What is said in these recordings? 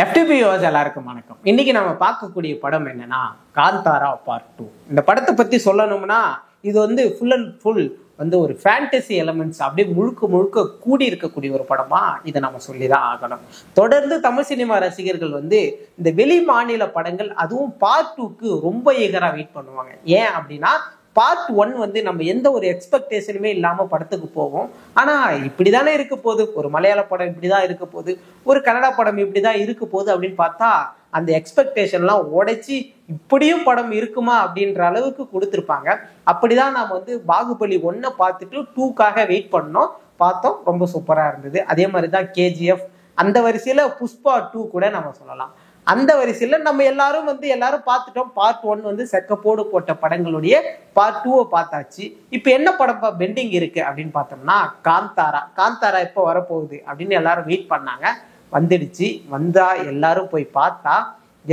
FTP யோஸ் எல்லாருக்கும் வணக்கம். இன்னைக்கு நம்ம பார்க்கக்கூடிய படம் என்னன்னா காந்தாரா பார்ட் 2. இந்த படத்தை பத்தி சொல்லணும்னா இது வந்து ஃபுல் அண்ட் ஃபுல் வந்து ஒரு ஃபேண்டசி எலமெண்ட்ஸ் அப்படியே முழுக்க முழுக்க கூடி இருக்கக்கூடிய ஒரு படமா இதை நம்ம சொல்லிதான் ஆகணும். தொடர்ந்து தமிழ் சினிமா ரசிகர்கள் வந்து இந்த வெளி மாநில படங்கள் அதுவும் பார்ட் 2க்கு ரொம்ப ஈகரா வெயிட் பண்ணுவாங்க. ஏன் அப்படின்னா பார்ட் 1 வந்து நம்ம எந்த ஒரு எக்ஸ்பெக்டேஷனுமே இல்லாம படத்துக்கு போவோம். ஆனா இப்படிதானே இருக்க போகுது, ஒரு மலையாள படம் இப்படிதான் இருக்க போகுது, ஒரு கன்னடா படம் இப்படிதான் இருக்க போகுது அப்படின்னு பார்த்தா அந்த எக்ஸ்பெக்டேஷன்லாம் உடைச்சி இப்படியும் படம் இருக்குமா அப்படின்ற அளவுக்கு கொடுத்துருப்பாங்க. அப்படிதான் நாம வந்து பாகுபலி 1 பார்த்துட்டு 2க்காக வெயிட் பண்ணோம், பார்த்தோம், ரொம்ப சூப்பரா இருந்தது. அதே மாதிரிதான் கேஜிஎஃப், அந்த வரிசையில புஷ்பா 2 கூட நம்ம சொல்லலாம். அந்த வரிசையில நம்ம எல்லாரும் பார்த்துட்டோம். பார்ட் 1 வந்து செக்கப்போடு போட்ட படங்களுடைய பார்ட் 2 பார்த்தாச்சு. இப்ப என்ன படம் பெண்டிங் இருக்கு அப்படின்னு பார்த்தோம்னா காந்தாரா எப்போ வரப்போகுது அப்படின்னு எல்லாரும் வெயிட் பண்ணாங்க. வந்துடுச்சு. வந்தா எல்லாரும் போய் பார்த்தா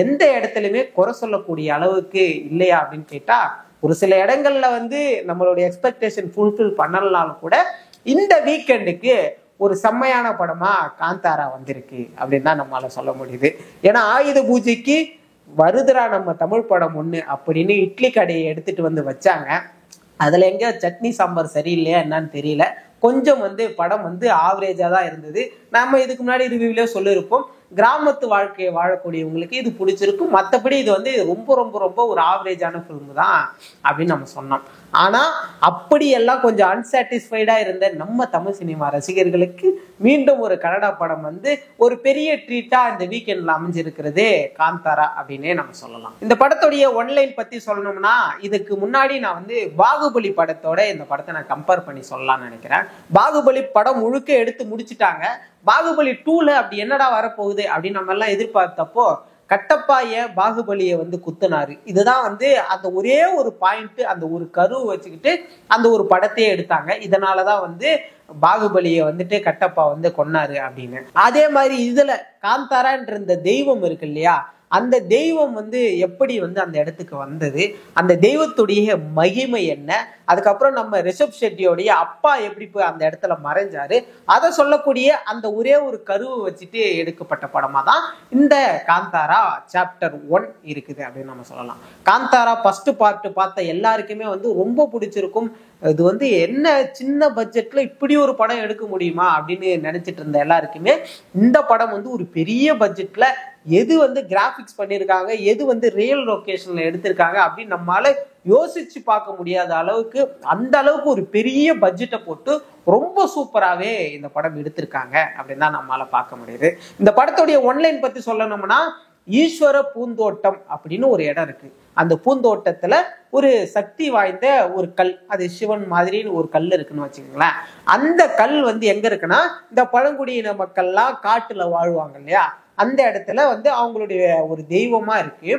எந்த இடத்துலயுமே குறை சொல்லக்கூடிய அளவுக்கு இல்லையா அப்படின்னு கேட்டா, ஒரு சில இடங்கள்ல வந்து நம்மளுடைய எக்ஸ்பெக்டேஷன் ஃபுல்ஃபில் பண்ணலனாலும் கூட இந்த வீக்கெண்டுக்கு ஒரு செம்மையான படமா காந்தாரா வந்திருக்கு அப்படின்னு தான் நம்மளால சொல்ல முடியுது. ஏன்னா ஆயுத பூஜைக்கு வருதுரா நம்ம தமிழ் படம் 1 அப்படின்னு இட்லி கடையை எடுத்துட்டு வந்து வச்சாங்க. அதுல எங்க சட்னி சாம்பார் சரியில்லையா என்னன்னு தெரியல. கொஞ்சம் வந்து படம் வந்து ஆவரேஜா தான் இருந்தது. நம்ம இதுக்கு முன்னாடி ரிவ்யூலயே சொல்லியிருப்போம், கிராமத்து வாழ்க்கையை வாழக்கூடியவங்களுக்கு இது பிடிச்சிருக்கும், மற்றபடி இது வந்து ரொம்ப ரொம்ப ரொம்ப ஒரு ஆவரேஜான ஃபிலிம் தான் அப்படின்னு நம்ம சொன்னோம். ஆனா அப்படியெல்லாம் கொஞ்சம் அன்சாட்டிஸ்ஃபைடா இருந்த நம்ம தமிழ் சினிமா ரசிகர்களுக்கு மீண்டும் ஒரு கன்னடா படம் வந்து ஒரு பெரிய ட்ரீட்டா இந்த வீக்கெண்ட்ல அமைஞ்சிருக்கிறதே காந்தாரா அப்படின்னே நம்ம சொல்லலாம். இந்த படத்துடைய ஒன்லைன் பத்தி சொல்லணும்னா, இதுக்கு முன்னாடி நான் வந்து பாகுபலி படத்தோட இந்த படத்தை நான் கம்பேர் பண்ணி சொல்லலாம்னு நினைக்கிறேன். பாகுபலி படம் முழுக்க எடுத்து முடிச்சுட்டாங்க. பாகுபலி 2ல அப்படி என்னடா வரப்போகுது அப்படின்னு நம்ம எல்லாம் எதிர்பார்த்தப்போ கட்டப்பா ஏன் பாகுபலியை வந்து குத்துனாரு, இதுதான் வந்து அந்த ஒரே ஒரு பாயிண்ட், அந்த ஒரு கருவை வச்சுக்கிட்டு அந்த ஒரு படத்தையே எடுத்தாங்க. இதனாலதான் வந்து பாகுபலியை வந்துட்டு கட்டப்பா வந்து கொன்னாரு அப்படின்னு. அதே மாதிரி இதுல காந்தாரான்ற இந்த தெய்வம் இருக்கு இல்லையா, அந்த தெய்வம் வந்து எப்படி வந்து அந்த இடத்துக்கு வந்தது, அந்த தெய்வத்துடைய மகிமை என்ன, அதுக்கப்புறம் நம்ம ரிஷப் ஷெட்டியோடைய அப்பா எப்படி போய் அந்த இடத்துல மறைஞ்சாரு, அதை சொல்லக்கூடிய அந்த ஒரே ஒரு கருவை வச்சுட்டு எடுக்கப்பட்ட படமா தான் இந்த காந்தாரா சாப்டர் 1 இருக்குது அப்படின்னு நம்ம சொல்லலாம். காந்தாரா ஃபர்ஸ்ட் பார்ட் பார்த்த எல்லாருக்குமே வந்து ரொம்ப பிடிச்சிருக்கும். இது வந்து என்ன சின்ன பட்ஜெட்ல இப்படி ஒரு படம் எடுக்க முடியுமா அப்படின்னு நினைச்சிட்டு இருந்த எல்லாருக்குமே இந்த படம் வந்து ஒரு பெரிய பட்ஜெட்ல எது வந்து கிராபிக்ஸ் பண்ணியிருக்காங்க, எது வந்து ரியல் லொகேஷன்ல எடுத்திருக்காங்க அப்படின்னு நம்மளால யோசிச்சு பார்க்க முடியாத அளவுக்கு அந்த அளவுக்கு ஒரு பெரிய பட்ஜெட்டை போட்டு ரொம்ப சூப்பராகவே இந்த படம் எடுத்திருக்காங்க அப்படின்னு தான் நம்மளால பார்க்க முடியுது. இந்த படத்துடைய ஒன்லைன் பத்தி சொல்லணும்னா, ஈஸ்வர பூந்தோட்டம் அப்படின்னு ஒரு இடம் இருக்கு. அந்த பூந்தோட்டத்துல ஒரு சக்தி வாய்ந்த ஒரு கல், அது சிவன் மாதிரின்னு ஒரு கல் இருக்குன்னு வச்சுக்கோங்களேன். அந்த கல் வந்து எங்க இருக்குன்னா, இந்த பழங்குடியின மக்கள்லாம் காட்டுல வாழ்வாங்க இல்லையா, அந்த இடத்துல வந்து அவங்களுடைய ஒரு தெய்வமா இருக்கு.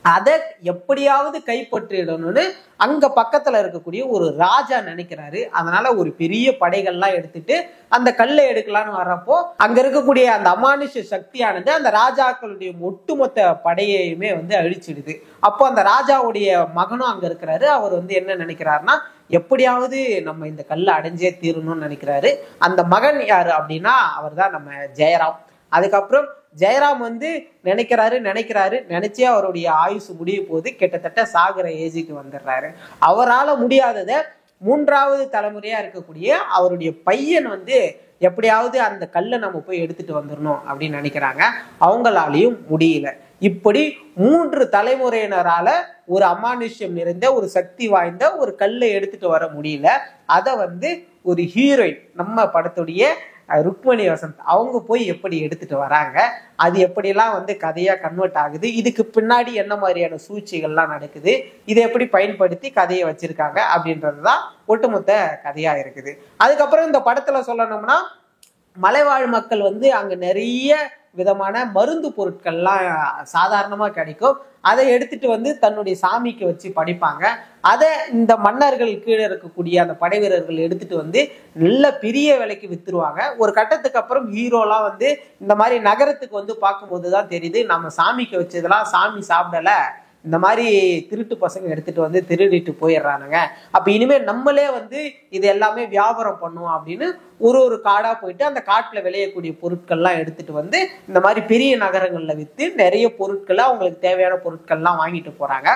அதை எப்படியாவது கைப்பற்றிடணும்னு அங்க பக்கத்துல இருக்கக்கூடிய ஒரு ராஜா நினைக்கிறாரு. அதனால ஒரு பெரிய படைகள்லாம் எடுத்துட்டு அந்த கல்லை எடுக்கலான்னு வர்றப்போ அங்க இருக்கக்கூடிய அந்த அமானுஷ சக்தியானது அந்த ராஜாக்களுடைய ஒட்டுமொத்த படையையுமே வந்து அழிச்சிடுது. அப்போ அந்த ராஜாவுடைய மகனும் அங்க இருக்கிறாரு. அவர் வந்து என்ன நினைக்கிறாருன்னா, எப்படியாவது நம்ம இந்த கல்லை அடைஞ்சே தீரணும்னு நினைக்கிறாரு. அந்த மகன் யாரு அப்படின்னா, அவர் தான் நம்ம ஜெயராம். அதுக்கப்புறம் ஜெயராம் வந்து நினைச்சே அவருடைய ஆயுசு முடிய போது கிட்டத்தட்ட சாகர ஏஜுக்கு வந்துடுறாரு. அவரால் முடியாதத 3வது தலைமுறையா இருக்கக்கூடிய அவருடைய பையன் வந்து எப்படியாவது அந்த கல்லை நம்ம போய் எடுத்துட்டு வந்துடணும் அப்படின்னு நினைக்கிறாங்க. அவங்களாலையும் முடியல. இப்படி 3 தலைமுறையினரால ஒரு அமானுஷ்யம் நிறைந்த ஒரு சக்தி வாய்ந்த ஒரு கல்லை எடுத்துட்டு வர முடியல. அதை வந்து ஒரு ஹீரோயின், நம்ம படத்துடைய ருக்மணி வசந்த், அவங்க போய் எப்படி எடுத்துட்டு வராங்க, அது எப்படிலாம் வந்து கதையா கன்வெர்ட் ஆகுது, இதுக்கு பின்னாடி என்ன மாதிரியான சூழ்ச்சிகள்லாம் நடக்குது, இதை எப்படி பயன்படுத்தி கதையை வச்சிருக்காங்க அப்படின்றதுதான் ஒட்டுமொத்த கதையா இருக்குது. அதுக்கப்புறம் இந்த படத்துல சொல்லணும்னா, மலைவாழ் மக்கள் வந்து அங்க நிறைய விதமான மருந்து பொருட்கள்லாம் சாதாரணமா கிடைக்கும். அதை எடுத்துட்டு வந்து தன்னுடைய சாமிக்கு வச்சு படிப்பாங்க. அதை இந்த மன்னர்கள் கீழே இருக்கக்கூடிய அந்த படை வீரர்கள் எடுத்துட்டு வந்து நல்ல பெரிய விலைக்கு வித்துருவாங்க. ஒரு கட்டத்துக்கு அப்புறம் ஹீரோலாம் வந்து இந்த மாதிரி நகரத்துக்கு வந்து பார்க்கும்போதுதான் தெரியுது, நம்ம சாமிக்கு வச்சதெல்லாம் சாமி சாப்பிடல, இந்த மாதிரி திருட்டு பசங்க எடுத்துட்டு வந்து திருடிட்டு போயிடுறானுங்க, அப்ப இனிமே நம்மளே வந்து இது எல்லாமே வியாபாரம் பண்ணுவோம் அப்படின்னு ஒரு காடா போயிட்டு அந்த காட்டுல விளையக்கூடிய பொருட்கள்லாம் எடுத்துட்டு வந்து இந்த மாதிரி பெரிய நகரங்கள்ல வித்து நிறைய பொருட்களை அவங்களுக்கு தேவையான பொருட்கள்லாம் வாங்கிட்டு போறாங்க.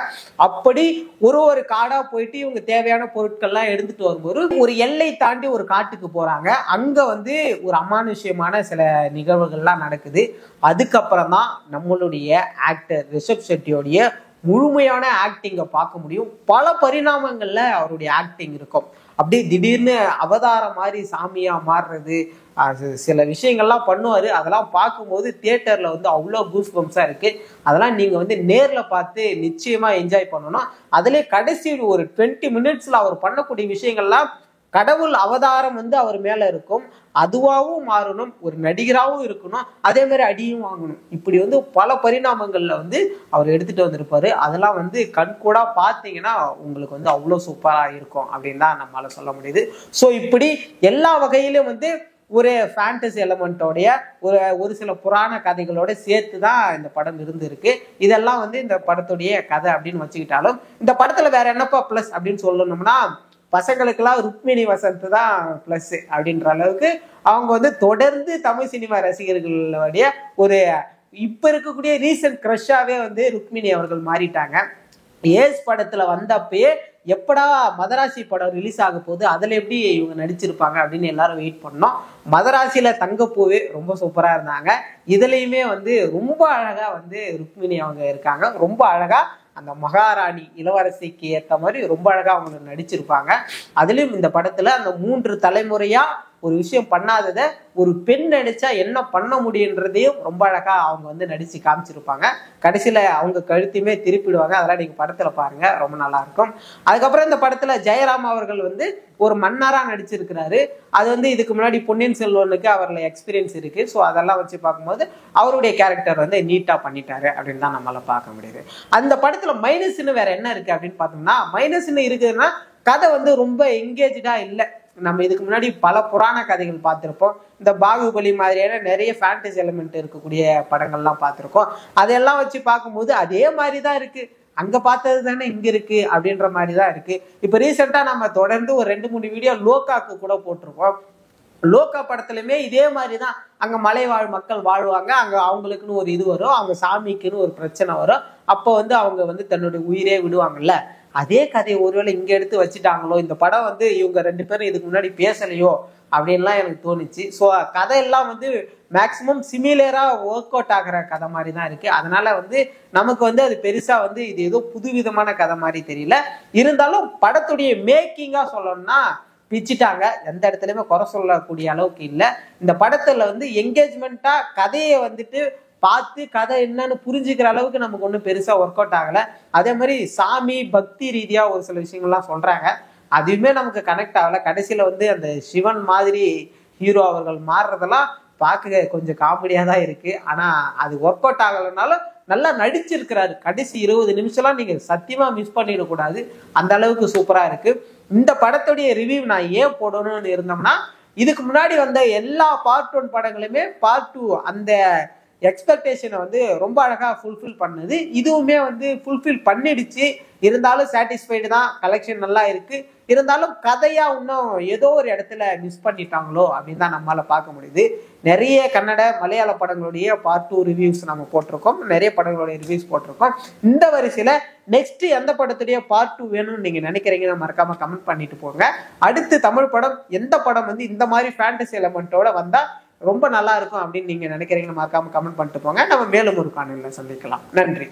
அப்படி ஒரு காடா போயிட்டு இவங்க தேவையான பொருட்கள்லாம் எடுத்துட்டு வரும்போது ஒரு எல்லை தாண்டி ஒரு காட்டுக்கு போறாங்க. அங்க வந்து ஒரு அமானுஷ்யமான சில நிகழ்வுகள்லாம் நடக்குது. அதுக்கப்புறம் தான் நம்மளுடைய ஆக்டர் ரிஷப் ஷெட்டியோடைய முழுமையான ஆக்டிங்கை பார்க்க முடியும். பல பரிணாமங்கள்ல அவருடைய ஆக்டிங் இருக்கும். அப்படியே திடீர்னு அவதாரம் மாதிரி சாமியா மாறுறது, சில விஷயங்கள்லாம் பண்ணுவாரு. அதெல்லாம் பார்க்கும்போது தியேட்டர்ல வந்து அவ்வளோ கூஸ் பம்ஸா இருக்கு. அதெல்லாம் நீங்க வந்து நேர்ல பார்த்து நிச்சயமா என்ஜாய் பண்ணணும். அதுல கடைசி ஒரு 20 மினிட்ஸ்ல அவர் பண்ணக்கூடிய விஷயங்கள்லாம் கடவுள் அவதாரம் வந்து அவர் மேல இருக்கும். அதுவாகவும் மாறணும், ஒரு நடிகராகவும் இருக்கணும், அதே மாதிரி அடியும் வாங்கணும். இப்படி வந்து பல பரிணாமங்கள்ல வந்து அவர் எடுத்துட்டு வந்திருப்பாரு. அதெல்லாம் வந்து கண்கூடா பார்த்தீங்கன்னா உங்களுக்கு வந்து அவ்வளோ சூப்பரா இருக்கும் அப்படின்னு தான் நம்மளால சொல்ல முடியுது. ஸோ இப்படி எல்லா வகையிலும் வந்து ஒரு ஃபேண்டசி எலமெண்டோடைய ஒரு சில புராண கதைகளோட சேர்த்து தான் இந்த படம் இருந்திருக்கு. இதெல்லாம் வந்து இந்த படத்துடைய கதை அப்படின்னு வச்சுக்கிட்டாலும் இந்த படத்துல வேற என்னப்பா பிளஸ் அப்படின்னு சொல்லணும்னா, பசங்களுக்கெல்லாம் ருக்மிணி வசந்த் தான் பிளஸ் அப்படின்ற அளவுக்கு அவங்க வந்து தொடர்ந்து தமிழ் சினிமா ரசிகர்களுடைய ஒரு இப்ப இருக்கக்கூடிய ரீசன்ட் கிரஷாவே வந்து ருக்மிணி அவர்கள் மாறிட்டாங்க. ஏஸ் படத்துல வந்தப்பயே எப்படா மதராசி படம் ரிலீஸ் ஆக போகுது, அதுல எப்படி இவங்க நடிச்சிருப்பாங்க அப்படின்னு எல்லாரும் வெயிட் பண்ணோம். மதராசியில தங்கப்பூவே ரொம்ப சூப்பரா இருந்தாங்க. இதுலயுமே வந்து ரொம்ப அழகா வந்து ருக்மிணி அவங்க இருக்காங்க. ரொம்ப அழகா அந்த மகாராணி இளவரசிக்கு ஏற்ற மாதிரி ரொம்ப அழகா அவங்க நடிச்சிருப்பாங்க. அதுலயும் இந்த படத்துல அந்த 3 தலைமுறையா ஒரு விஷயம் பண்ணாததை ஒரு பெண் நடிச்சா என்ன பண்ண முடியுன்றதையும் ரொம்ப அழகா அவங்க வந்து நடிச்சு காமிச்சிருப்பாங்க. கடைசியில அவங்க கழுத்தையுமே திருப்பிடுவாங்க. அதெல்லாம் நீங்க படத்துல பாருங்க, ரொம்ப நல்லா இருக்கும். அதுக்கப்புறம் இந்த படத்துல ஜெயராம் அவர்கள் வந்து ஒரு மன்னரா நடிச்சிருக்கிறாரு. அது வந்து இதுக்கு முன்னாடி பொன்னியின் செல்வனுக்கு அவர்ல எக்ஸ்பீரியன்ஸ் இருக்கு. ஸோ அதெல்லாம் வச்சு பார்க்கும்போது அவருடைய கேரக்டர் வந்து நீட்டா பண்ணிட்டாரு அப்படின்னு தான் நம்மளால பார்க்க முடியுது. அந்த படத்துல மைனஸ்ன்னு வேற என்ன இருக்கு அப்படின்னு பார்த்தோம்னா, மைனஸ்ன்னு இருக்குதுன்னா கதை வந்து ரொம்ப எங்கேஜா இல்லை. நம்ம இதுக்கு முன்னாடி பல புராண கதைகள் பார்த்திருப்போம். இந்த பாகுபலி மாதிரியான நிறைய ஃபேண்டசி எலிமெண்ட் இருக்கக்கூடிய படங்கள்லாம் பார்த்திருக்கோம். அதெல்லாம் வச்சு பார்க்கும்போது அதே மாதிரிதான் இருக்கு, அங்க பார்த்தது தானே இங்க இருக்கு அப்படின்ற மாதிரிதான் இருக்கு. இப்ப ரீசெண்டா நம்ம தொடர்ந்து ஒரு 2-3 வீடியோ லோகாக்கு கூட போட்டிருக்கோம். லோகா படத்துலயுமே இதே மாதிரிதான், அங்க மலை வாழ் மக்கள் வாழ்வாங்க, அங்க அவங்களுக்குன்னு ஒரு இது வரும், அவங்க சாமிக்குன்னு ஒரு பிரச்சனை வரும், அப்ப வந்து அவங்க வந்து தன்னுடைய உயிரே விடுவாங்கல்ல. அதே கதையை ஒருவேளை இங்க எடுத்து வச்சுட்டாங்களோ, இந்த படம் வந்து இவங்க 2 பேரும் இதுக்கு முன்னாடி பேசலையோ அப்படின்லாம் எனக்கு தோணுச்சு. ஸோ கதையெல்லாம் வந்து மேக்சிமம் சிமிலரா ஒர்க் அவுட் ஆகிற கதை மாதிரி தான் இருக்கு. அதனால வந்து நமக்கு வந்து அது பெருசா வந்து இது ஏதோ புதுவிதமான கதை மாதிரி தெரியல. இருந்தாலும் படத்துடைய மேக்கிங்கா சொல்லணும்னா பிச்சுட்டாங்க. எந்த இடத்துலயுமே குறை சொல்லக்கூடிய அளவுக்கு இல்லை. இந்த படத்துல வந்து என்கேஜ்மெண்டா கதையை வந்துட்டு பார்த்து கதை என்னன்னு புரிஞ்சுக்கிற அளவுக்கு நமக்கு ஒன்றும் பெருசா ஒர்க் அவுட் ஆகல. அதே மாதிரி சாமி பக்தி ரீதியா ஒரு சில விஷயங்கள்லாம் சொல்றாங்க, அதுவுமே நமக்கு கனெக்ட் ஆகல. கடைசியில வந்து அந்த சிவன் மாதிரி ஹீரோ அவர்கள் மாறுறதெல்லாம் பார்க்க கொஞ்சம் காமெடியா தான் இருக்கு. ஆனா அது ஒர்க் அவுட் ஆகலைனாலும் நல்லா நடிச்சிருக்கிறாரு. கடைசி 20 நிமிஷம்லாம் நீங்க சத்தியமா மிஸ் பண்ணிடக்கூடாது, அந்த அளவுக்கு சூப்பரா இருக்கு. இந்த படத்துடைய ரிவ்யூ நான் ஏன் போடணும்னு இருந்தோம்னா, இதுக்கு முன்னாடி வந்த எல்லா பார்ட் 1 படங்களுமே பார்ட் 2 அந்த எக்ஸ்பெக்டேஷனை வந்து ரொம்ப அழகா ஃபுல்ஃபில் பண்ணுது. இதுவுமே வந்து ஃபுல்ஃபில் பண்ணிடுச்சு. இருந்தாலும் சாட்டிஸ்ஃபைடு தான், கலெக்ஷன் நல்லா இருக்கு. இருந்தாலும் கதையா இன்னும் ஏதோ ஒரு இடத்துல மிஸ் பண்ணிட்டாங்களோ அப்படின்னு தான் நம்மளால பார்க்க முடியுது. நிறைய கன்னட மலையாள படங்களுடைய பார்ட் 2 ரிவ்யூஸ் நம்ம போட்டிருக்கோம், நிறைய படங்களுடைய ரிவ்யூஸ் போட்டிருக்கோம். இந்த வரிசையில நெக்ஸ்ட் எந்த படத்துடைய பார்ட் 2 வேணும்னு நீங்க நினைக்கிறீங்கன்னு மறக்காம கமெண்ட் பண்ணிட்டு போங்க. அடுத்து தமிழ் படம் எந்த படம் வந்து இந்த மாதிரி ஃபேண்டசி எலமெண்டோட வந்தா ரொம்ப நல்லா இருக்கும் அப்படின்னு நீங்க நினைக்கிறீங்கன்னு மறக்காம கமெண்ட் பண்ணிட்டு போங்க. நம்ம மேலும் ஒரு காணொளியில சந்திக்கலாம். நன்றி.